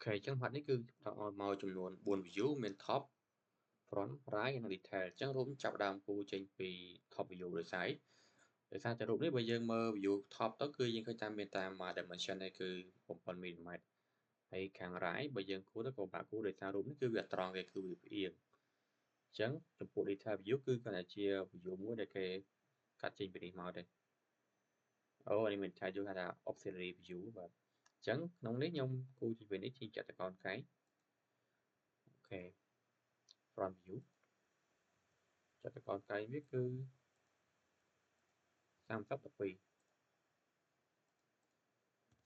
OK ចឹងហាត់នេះគឺដល់ឲ្យមកចំនួន4 view មាន top front right និង detail ចឹងរួមចាប់ផ្ដើមគូចេញពី top view ដោយសារតែរូបនេះបើយើងមើល view top ទៅគឺយើងឃើញតាមមានតាម dimension នេះគឺ7 មីលីម៉ែត្រហើយខាង right បើយើងគូរទៅក៏បាក់គូដោយសាររូបនេះគឺវាអត់ត្រង់ទេគឺវាផ្អៀងចឹងចំពោះ detail view គឺគាត់តែជា view មួយដែលគេកាត់ចេញពីនេះមកទេអូនេះមានថាយើងហៅថា auxiliary view បាទចឹងក្នុងនេះខ្ញុំគូជានេះជាចតុកោណកែងអូខេ front view ចតុកោណកែងវាគឺ30 12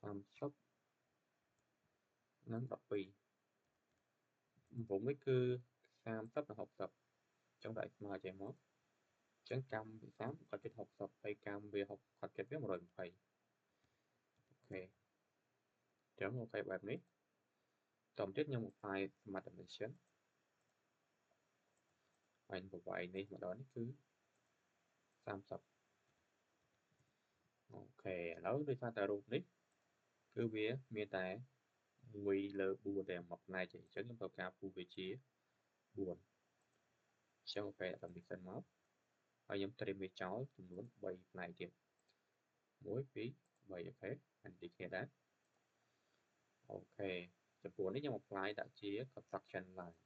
30និង12ผมនេះគឺ30និង60ចឹងដាក់ស្មើចេះមកចឹងកម្មវា30គាត់គិត60ហើយកម្មវា60គាត់គិតវា120អូខេចឹងអូខេបែបនេះតទៅទៀតខ្ញុំ apply smart dimension ហើយប្រវែងនេះម្ដងនេះគឺ30អូខេឥឡូវដោយសារតែរូបនេះគឺវាមានតែ1លើ4តែមួយផ្នែកទេអញ្ចឹងខ្ញុំត្រូវការពូវាជា4អញ្ចឹងអូខេដាក់ dimension មកហើយខ្ញុំ trim វាចោលចំនួន3ផ្នែកទៀត1 2 3អូខេអានេះគ្នាដែរអូខេចំពោះនេះខ្ញុំ apply ដាក់ជា construction line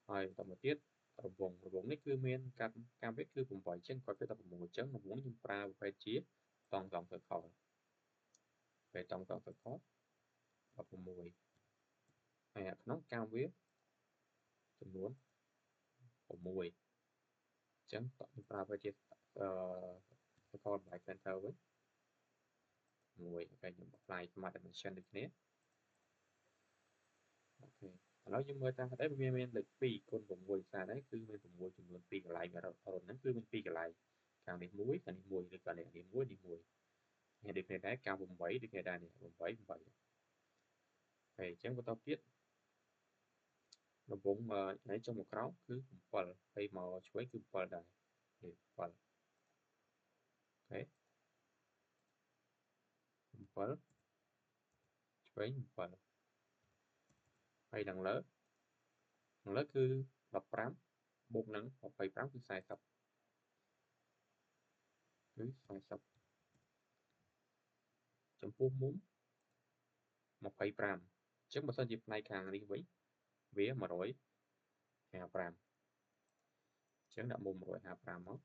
ហើយបន្តមកទៀតរង្វង់នេះគឺមានកម្មវិធីគឺ8អញ្ចឹងគាត់គិតតែ6អញ្ចឹងរង្វង់ខ្ញុំប្រើប្រភេទជាតង់ circle ពេលតង់ circle 16ហើយក្នុងកម្មវាចំនួន6អញ្ចឹងខ្ញុំប្រើប្រភេទជាcircle by center វិញ1អូខេខ្ញុំ apply smart dimension ដូចគ្នាអូខេឥឡូវយើងមើលតាមđâyវាមានលេខ2គុណ6សារនេះគឺមាន6ចំនួន2កន្លែងរត់ហ្នឹងគឺមាន2កន្លែងខាងនេះ1ខាងនេះ1ឬក៏នេះ1នេះ1នេះដូចគ្នាដែរកាំ8ដូចគ្នាដែរនេះ8ហើយអញ្ចឹងបន្តទៀតរង្វង់នេះចុះមកក្រោមគឺ7ហើយមកឆ្វេងគឺ7ដែរនេះ7អូខេ7ឆ្វេង7ហើយដល់លើគឺ15បូកនឹង25គឺ40គឺ40ចំពោះមុំ25អញ្ចឹងបើសិនជាផ្នែកខាងនេះវិញវា155អញ្ចឹងដាក់មុំ155មក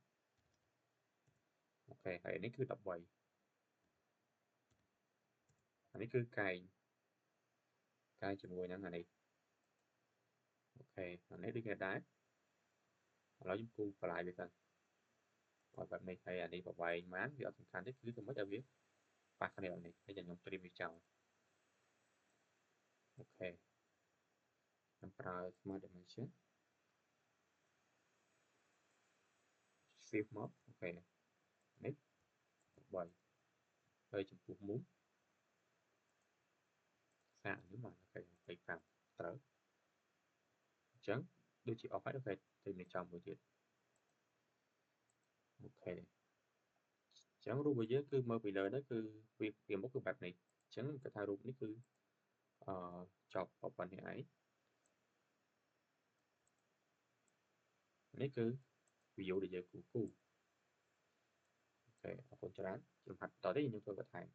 អូខេហើយនេះគឺ13អានេះគឺកែងជាមួយនឹងអានេះអូខេអានេះដូចគ្នាដែរឥឡូវខ្ញុំគូបន្លាយវាសិនឲ្យបែបនេះហើយអានេះប្រវែងម៉ានវាអត់សំខាន់ទេគឺទៅមិនឲ្យវាប៉ះគ្នាแบบនេះហើយខ្ញុំ trim វាចោលអូខេខ្ញុំប្រើ smart dimension shift មកអូខេនេះ3ហើយចំពោះមុំសាកនេះមកអូខេ25ត្រូវអញ្ចឹងដូចជាអស់ហើយអូខេទៅនេះចំមួយទៀតអូខេអញ្ចឹងរូបរបស់យើងគឺមើលពីលើនេះគឺវាពីមុខគឺបែបនេះអញ្ចឹងគេថារូបនេះគឺចប់ប៉ុណ្្នេះឯងនេះគឺ view ដែលយើងគូអូខេអរគុណច្រើនខ្ញុំហាត់តទៅខ្ញុំធ្វើបន្ថែម